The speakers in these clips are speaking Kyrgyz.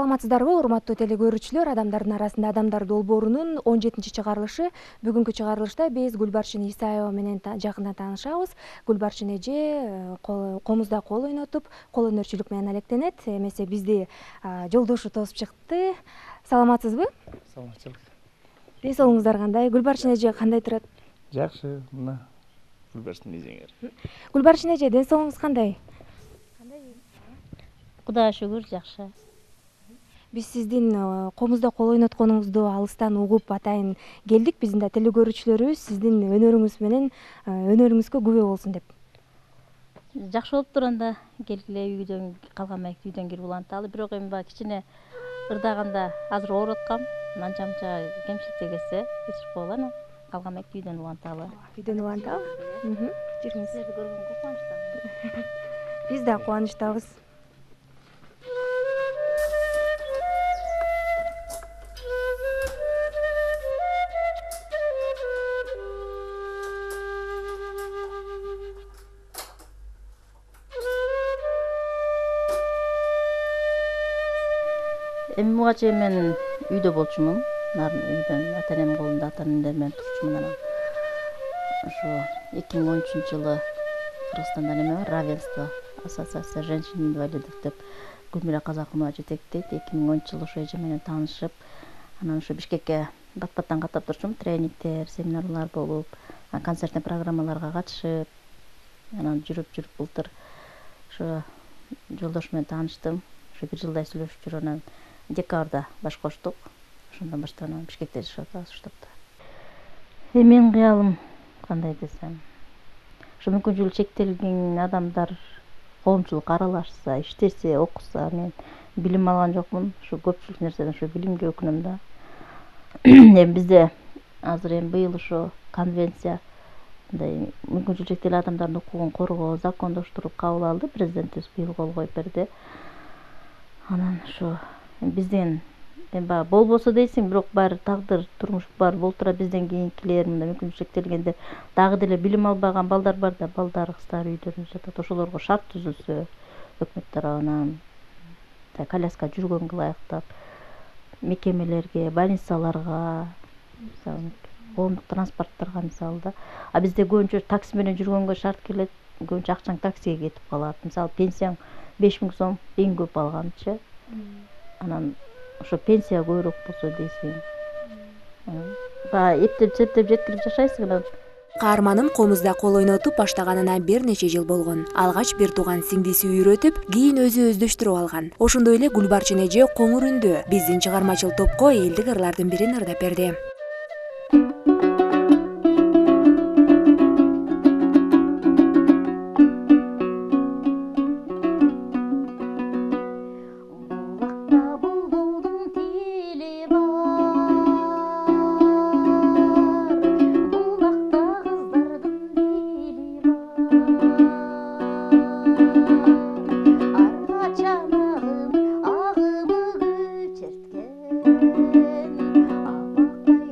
Саламатсыздарбы, урматтуу телекөрүүчүлөр? Адамдардын арасында адамдар долбоорунун 17-чи чыгарылышы. Бүгүнкү чыгарылышта биз Гүлбарчын Исаева менен жакындан таанышабыз. Гүлбарчын эже комузда кол ойнотуп, кол өнөрчүлүк менен алектенет. Эмесе бизди жолдошу тосуп чыкты. Саламатсызбы? Саламатчылык. Ден соолугуңуздар кандай? Гүлбарчын эже кандай турат? Жакшы, мына Гүлбарчын эжеңер. Гүлбарчын эже, ден соолугуңуз кандай? Кудайга шүгүр, жакшы. Биз сиздин комузда кол ойнотконуңузду алыстан угуп атайын келдик. Биздин да телекөрүүчүлөрүбүз сиздин өнөрүңүз менен өнөрүңүзгө күбө болсун деп. Жакшы болуп турганда келгиле, үйдөн калган маекти үйдөн кирип уланталы. Бирок эми баягы кичине ырдаганда азыр ооруп аткам. Анча мынча кемчиликтер келсе, кечирип койгула, анан калган маекти үйдөн уланталы. Үйдөн уланталы? Жүрүңүз. Силерди көргөнгө кубанычтамын. Биз да кубанычтабыз. Эми буга чейин мен үйдө болчумун. Үйдөн ата-энем колунда ата-энемдер менен турчумун. Анан ошо 2013-жылы Кыргызстанда неме бар, равенство, ассоциация женщин-инвалидов деп Гүлмира Казакунова жетектейт. 2010-жылы ошо эже менен таанышып, анан ошо Бишкекке бат-баттан каттап турчумун, тренингдер, семинарлар болуп, концертный программаларга катышып, анан жүрүп былтыр ошо жолдош менен тааныштым. Ошо 1 жылдай сүйлөшүп жүрүп, анан декабрда баш коштук. Ошондон баштап анан Бишкекте жашап атабыз уштапта. Менин кыялым кандай десем, ошо мүмкүнчүлүгү чектелген адамдар коомчулукка аралашса, иштесе, окуса. Мен билим алган жокмун. Ошо көпчүлүк нерседен ошо билимге өкүнөм да. Эми бизде азыр быйыл ошо конвенция, мындай мүмкүнчүлүгү чектелген адамдардын укугун коргоо закондоштуруп кабыл алды. Президентибиз быйыл кол коюп берди. Анан ошо бизден баягы болбосо дейсиң, бирок баары тагдыр, турмуш баары болуп турат. Бизден кийинкилер, мындай мүмкүнчүлүгү чектелгендер, дагы деле билим албаган балдар бар да, балдар, кыздар үйдөрүндө жатат. Ошолорго шарт түзүлсө өкмөт тарабынан, коляска жүргөнгө ылайыктап, мекемелерге, больницаларга, мисалы коомдук транспорттарга мисалы да. А бизде көбүнчө такси менен жүргөнгө шарт келет. Көбүнчө акчаң таксиге кетип калат. Мисалы пенсияң 5000 сом эң көп алганчы. Анан ошо пенсия көбүрөөк болсо дейсиң. Баягы эптеп жеткирип жашайсың. Анан Каарманым комузда кол ойнотуп баштаганына бир нече жыл болгон. Алгач бир тууган сиңдиси үйрөтүп, кийин өзү өздөштүрүп алган. Ошондой эле Гүлбарчын эже коңур үндүү биздин чыгармачыл топко элдик ырлардын бирин ырдап берди. Çanağım ağımı çertken, ağlakay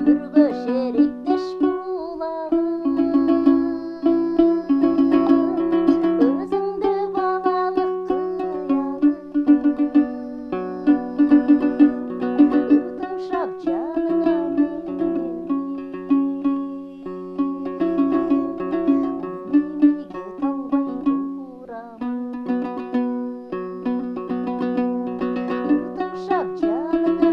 өмүргө шериктеш булагым өзүңдү балалык кыялым ыртыңшап жаныңа эмеге талбай турамын ыртыңшап жаныңа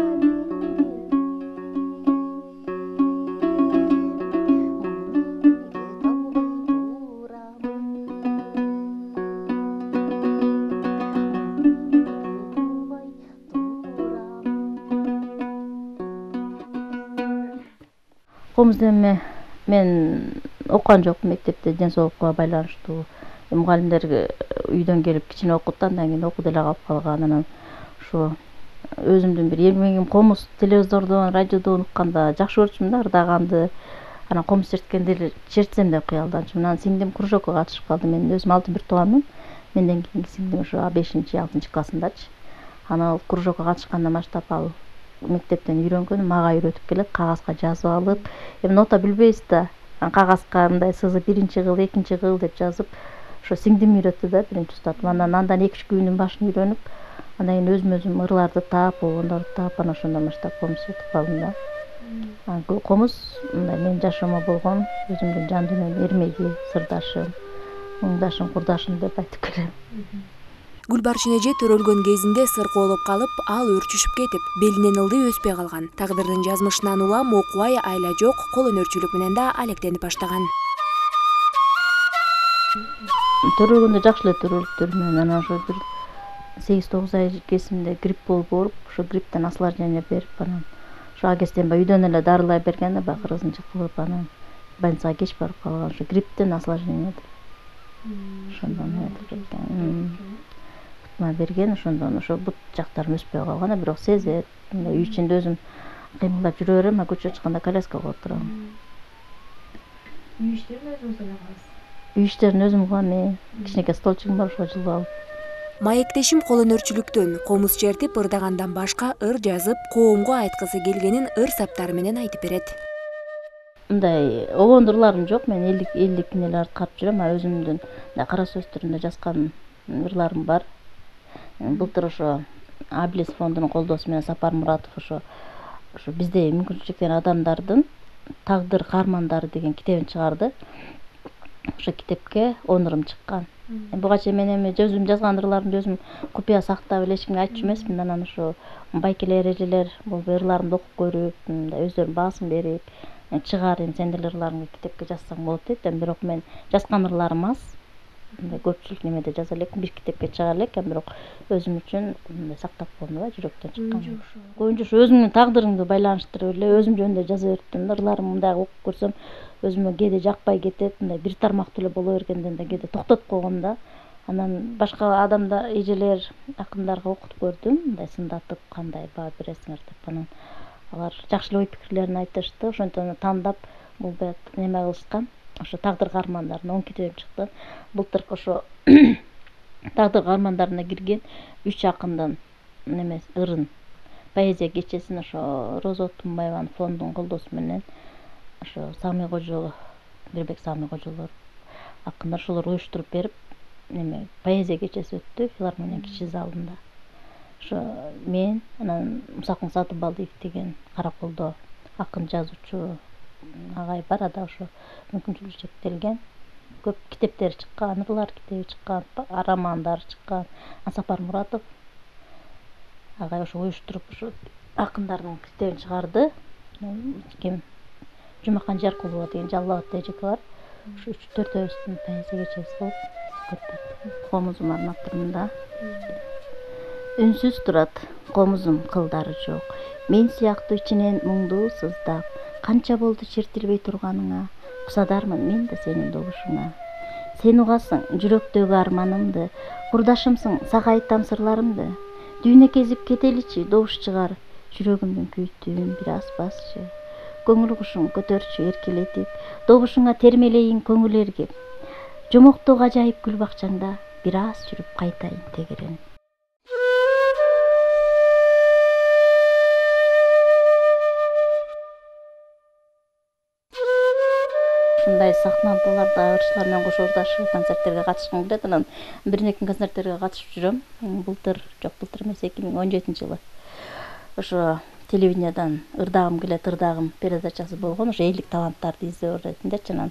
комузда эми мен окуган жокмун мектепте ден соолукка байланыштуу мугалимдерге үйдөн келип кичине окутtu андан кийин окуп деле калып калган анан ошо өзүмдүн бир эмгегим комуз телевизордон радиодон укканда жакшы көрчүмүн да ырдаганды анан комуз черткенде эле чертсем деп кыялданчумун анан сиңдим кружокко катышып калды мен өзүм алтын бир тууганмын менден кийинки сиңдим ошо 5-6 классындачы анан ал кружокко катышкандан баштап ал мектептен үйрөнгөн мага үйрөтүп келет кагазга жазып алып эми нота билбейбиз да анан кагазга мындай сызып 1-чи кыл 2-чи кыл деп жазып ошо сиңдим үйрөттү да биринчи устатып андан 2-3 күнүн башын үйрөнүп андан кийин өзүм ырларды таап болгондорду таап анан ошондон баштап комуз чертип калдым да анан комуз мындай менин жашоомо болгон өзүмдүн жан дүйнөмдүн эрмеги сырдашым муңдашым курдашым деп айтып келем. Гүлбаршын эже төрөлгөн кезинде сыркоолоп калып, ал өрчүшүп кетип, белинен ылдый өспөй калган. Тагдырдын жазмышынан улам окубай, айла жок, кол өнөрчүлүк менен да алектенип баштаган. Төрөлгөндө жакшы эле төрөлүптүрмүн. Анан ошо бир 8-9 ай кезимде грипп болуп ооруп, ошо грипптен осложнение берип, анан ошо агестен баягы үйдөн эле дарылай берген да, баягы кыргызынча кылып, анан больницага кеч барып калган. Ошо грипптен осложнение ошондон кутма берген, ошондон ошо бут жактарым өспөй калган, бирок сезет. Үй ичинде өзүм кыймылдап жүрө берем, көчөгө чыкканда коляскага отурам. Үй иштерин өзүңүз эле кыласыз? Үй иштерин өзүм кылам, кичинекей столчугум бар, ошого жылып алып. Маектешим кол өнөрчүлүктөн, комуз чертип ырдагандан башка ыр жазып, коомго айткысы келгенин ыр саптары менен айтып берет. Мындай огондо ырларым жок, мен элдик нелерди карап жүрөм, өзүмдүн кара сөз түрүндө жазган ырларым бар. Былтыр ошо Аблес фондунун колдоосу менен Сапар Муратов ошо бизде мүмкүнчүлүгү чектелген адамдардын тагдыр каармандары деген китебин чыгарды. Ошо китепке 10 ырым чыккан. Буга чейин мен эми өзүм жазган ырларымды өзүм купуя сактап эле эч кимге айтчу эмесмин. Анан ошо байкелер, эжелер бул ырларымды окуп көрүп, өздөрүнүн баасын берип, чыгар эми сен деле ырларыңды китепке жазсаң болот дейт. Бирок мен жазган ырларым аз. Көпчүлүк немеде жаза элекмин, бир китепке чыга элек, бирок өзүм үчүн сактап коем да, жүрөктөн чыккан. Көбүнчө ошо өзүмдүн тагдырымды байланыштырып эле өзүм жөнүндө жаза бериптирмин. Ырларым мындай окуп көрсөм, өзүмө кээде жакпай кетет, мындай бир тармактуу эле боло бергенден да кээде токтотуп койгом да. Анан башка адамдар, эжелер, акындарга окутуп көрдүм, мындай сындатып кандай баа бересиңер деп. Анан алар жакшы эле ой пикирлерин айтышты. Ошондон тандап бул неме кылышкан. Ошо тагдыр каармандарын 10 китебим чыкты. Былтыркы ошо тагдыр каармандарына кирген 3 акындын немеси ырын поэзия кечесин ошо Роза Отунбаеванын фондунун колдоосу менен ошо Сами Кожо, Мирбек Сами Кожолор акындар ошолор уюштуруп берип, неме поэзия кечеси өттү филармониянын кичи залында. Ошо мен, анан Мусакын Сатыбалдиев деген Караколдо акын жазуучу агай бар, ада ошо мүмкүнчүлүгү чектелген. Көп китептери чыккан, ырлар китеби чыккан, романдары чыккан. Сапар Муратов агай ошо уюштуруп ошо акындардын китебин чыгарды. Ким Жумакан Жаркулова деген Жалал абад эжеке бар. Ошо 3-4-өбүздүн поэзия кечеси болуп көрүп комузум арнап турмун да. Үнсүз турат комузум, кылдары жок. Мен сыяктуу ичинен муңдуу сыздап, канча болду чертилбей турганыңа, кусадармын мен да сенин добушуңа. Сен угасың жүрөктөгү арманымды, курдашымсың, сага айтам сырларымды. Дүйнө кезип кетеличи, добуш чыгар, жүрөгүмдүн күйүтүн бир аз басчы. Көңүл кушуң көтөрчү эркелетип, добушуңа термелейин көңүл эргип. Жомоктоо ажайып гүл бакчаңда, бир аз жүрүп кайтайын тегерен. ушундай сахналарда ырчылар менен кошо ырдашып концерттерге катышкым келет. Анан бир неке концерттерге катышып жүрөм. Былтыр эмес 2017-жылы ошо телевидениядан ырдагым келет, ырдагым передачасы болгон, ошо элдик таланттарды издөө иретиндечи. Анан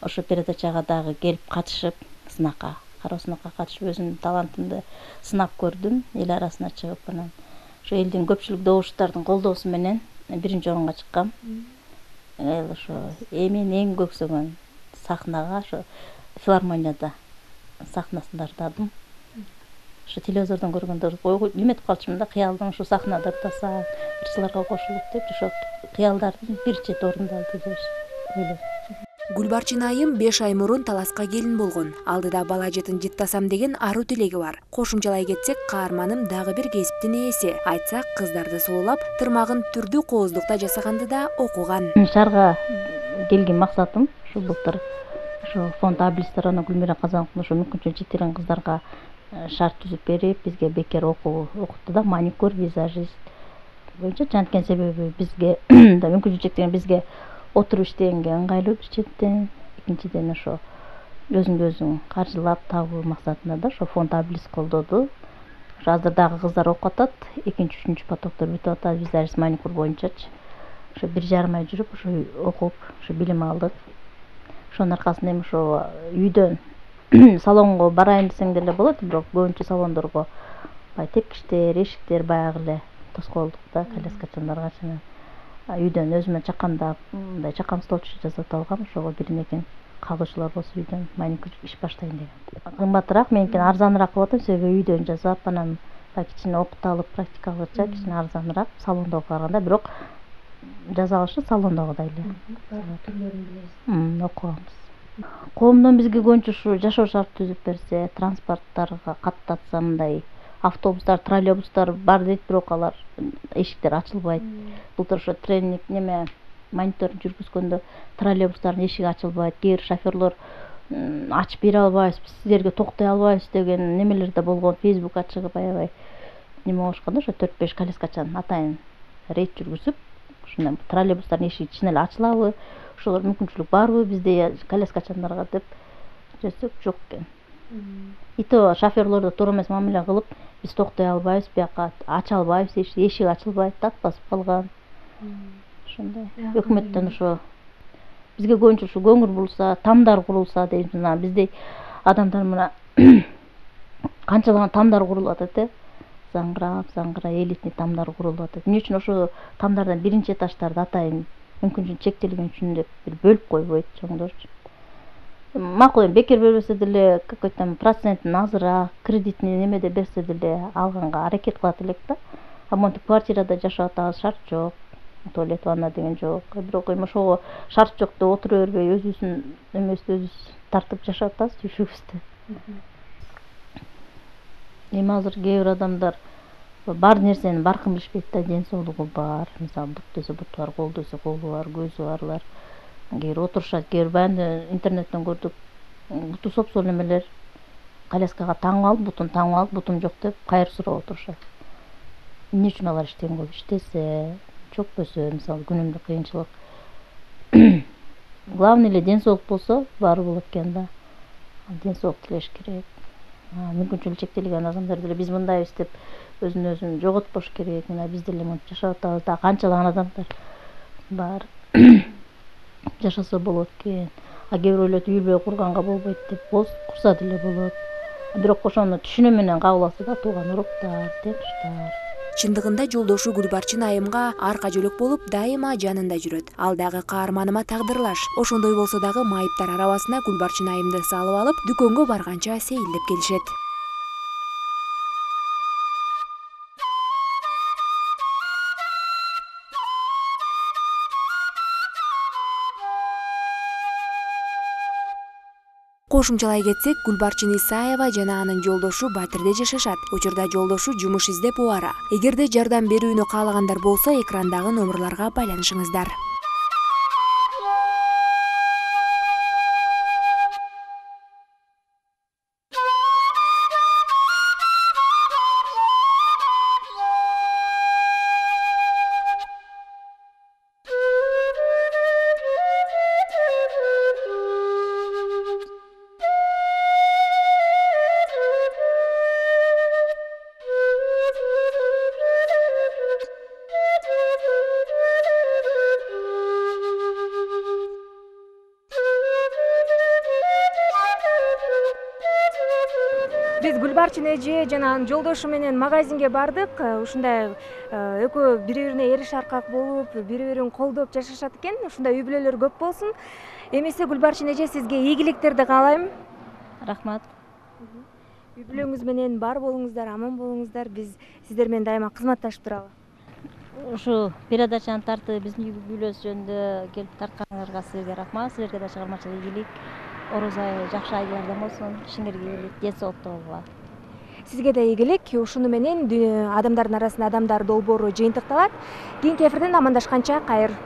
ошо передачага дагы келип катышып, сынакка, кароо сынакка катышып өзүмдүн талантымды сынап көрдүм, эл арасына чыгып. Анан ошо элдин көпчүлүк добуштардын колдоосу менен биринчи орунга чыккам. Ошо мен эң көксөгөн сахнага ошо филармонияда сахнасында ырдадым. Ошо телевизордон көргөндө эметип калчумун да, кыялдын ушу сахнада ырдасам, ырчыларга кошулуп деп, ошо кыялдардын бир чети орундалды деп ойлойм. Гүлбарчын айым 5 ай мурун таласка келин болгон. Алдыда бала жатын жыттасам деген аруу тилеги бар. Кошумчалай кетсек, каарманым дагы бир кесиптин ээси. Айтсак, кыздарды сулуулап, тырмагын түрдүү кооздукта жасаганды да окуган. Шаарга келген максатым ушу былтыр ошо фонд Аблистер ана Гүлмира Казанкуловна ошо мүмкүнчүлүгү чектелген кыздарга шарт түзүп берип, бизге бекер окутту да, маникюр, визажист боюнча. Анткени себеби бизге мүмкүнчүлүгү чектелген бизге отуруп иштегенге ыңгайлуу бир четтен, экинчиден ошо өзүңдү өзүң каржылап табуу максатында да ошо фонд Аблис колдоду. Ошо азыр дагы кыздар окуп атат, экинчи, үчүнчү потоктор бүтүп атат, визажист, маникюр боюнчачы. Ошо 1,5 ай жүрүп, ошо окуп, ошо билим алдык. Ошонун аркасында эми ошо үйдөн салонго барайын десең деле болот, бирок көбүнчө салондорго баягы тепкичтер, эшиктер баягы эле тоскоолдук да, коляскачандарга. Үйдөн өзүмө чакандап, мындай чакан столчу жасап алгам, ошого бир некен кагуучулар болсо үйдөн маникюр иш баштайын деген. Кымбатыраак, меникин арзаныраак кылып атам, себеби үйдөн жасап, анан кичине опыт алып, практика алгача кичине арзаныраак салондо окуганда, бирок жаза алышы салондогудай эле окуганбыз. Коомдон бизге көбүнчө ушу жашоо шарт түзүп берсе, транспорттарга каттатса, мындай автобустар, троллейбустар бар дейт, бирок алар эшиктер ачылбайт. Былтыр ошо тренинг мониторинг жүргүзгөндө троллейбустардын эшиги ачылбайт, кээ бир шоферлор ачып бере албайбыз, биз силерге токтой албайбыз деген немелер да болгон. Фейсбукка чыгып аябай неме болушканда, ошо 4-5 коляскачан атайын рейд жүргүзүп, ушундай троллейбустардын эшиги чын эле ачылабы, ошолор мүмкүнчүлүк барбы бизде коляскачандарга деп жүрсөк, жок экен. И то шоферлорду туура эмес мамиле кылып, биз токтой албайбыз, бияка ача албайбыз, эшиги ачылбайт, дат басып калган. Ошондой. Өкмөттөн ошо бизге көбүнчө ушу көңүл бурулса, тамдар курулса дейм. Мына биздей адамдар мына канчалаган тамдар курулуп атат, заңгырап, элитный тамдар курулуп атат. Эмне үчүн ошо тамдардан биринчи этаждарды атайын мүмкүнчүлүгү чектелген үчүн деп бир бөлүп койбойт чоңдорчу. Макул эми бекер бербесе деле, какой-то процентин азыраак, кредитный немеде берсе деле алганга аракет кылат элек да. А монтип квартирада жашап атабыз, шарт жок, туалет, ванна деген жок. Бирок эми ошого шарт жок деп отура бербей, өзүбүздүн эмебизди өзүбүз тартып жашап атабыз түйшүгүбүздү. Эми азыр кээ бир адамдар бар нерсени баркын билишпейт да, ден соолугу бар. Мисалы, бут десе буту бар, кол десе колу бар, көзү барлар. Кээ бир отурушат, кээ бир баягы интернеттен көрдүк, буту сопсол немелер коляскага таңып алып, бутун таңып алып, бутум жок деп кайыр сурап отурушат. Эмне үчүн алар иштеген болуп иштесе, чөкпөсө, мисалы, күнүмдүк кыйынчылык. Главный эле ден соолук болсо, баары болот экен да. Ден соолук тилеш керек. Мүмкүнчүлүгү чектелген адамдар деле биз мындайбыз деп өзүн өзүн жоготпош керек. Мына биз деле монтип жашап атабыз да, канчалаган адамдар бар. Жашаса болот экен. Кээ бир ойлойт, үйлбөй курганга болбойт деп, курса деле болот. Бирок ошону түшүнүү менен кабыл алса да, тууган уруктар, тепштар. Чындыгында жолдошу Гүлбарчын айымга арка жөлөк болуп, дайыма жанында жүрөт. Ал дагы каарманыма тагдырлаш. Ошондой болсо дагы майыптар арабасына Гүлбарчын айымды салып алып, дүкөнгө барганча сейилдеп келишет. Кошумчалай кетсек, Гүлбарчын Исаева жана анын жолдошу Батирде жашашат. Учурда жолдошу жумуш издеп убара. Эгерде жардам берүүнү каалагандар болсо, экрандагы номерларга байланышыңыздар. Биз Гүлбарчын эже жана анын жолдошу менен магазинге бардык. Ушундай экөө бири бирине эриш аркак болуп, бири бирин колдоп жашашат экен. Ушундай үй бүлөлөр көп болсун. Эмесе Гүлбарчын эже, сизге ийгиликтерди каалайм. Рахмат. Үй бүлөңүз менен бар болуңуздар, аман болуңуздар. Биз сиздер менен дайыма кызматташып туралы. Ушу передачаны тартып биздин үй бүлөбүз жөнүндө келип тартканыңарга силерге рахмат. Силерге да чыгармачылык ийгилик, оруз айы жакшы айылардан болсун, ишиңерге ийгилик, ден соолукта болгула. Сизге да ийгилик. Ушуну менен адамдардын арасында адамдар долбоору жыйынтыкталат. Кийинки эфирден амандашканча кайыр.